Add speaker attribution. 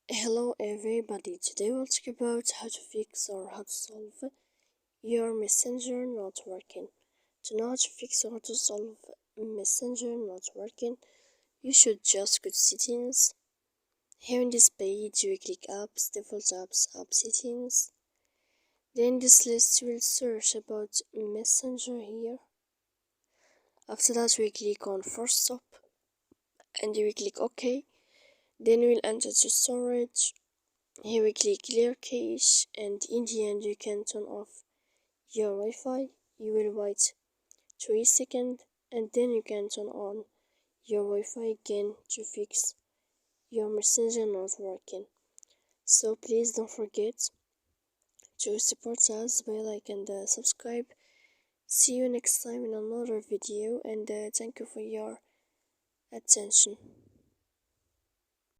Speaker 1: Hello everybody, today we'll talk about how to fix or how to solve your messenger not working. To know how to fix or how to solve messenger not working, you should just go to settings. Here in this page you will click apps, default apps, app settings. Then this list will search about messenger here. After that we click on force stop and you will click OK. Then we'll enter to storage. Here we click clear cache, and in the end you can turn off your Wi-Fi. You will wait 3 seconds and then you can turn on your Wi-Fi again to fix your messenger not working. So please don't forget to support us by like and subscribe. See you next time in another video, and thank you for your attention.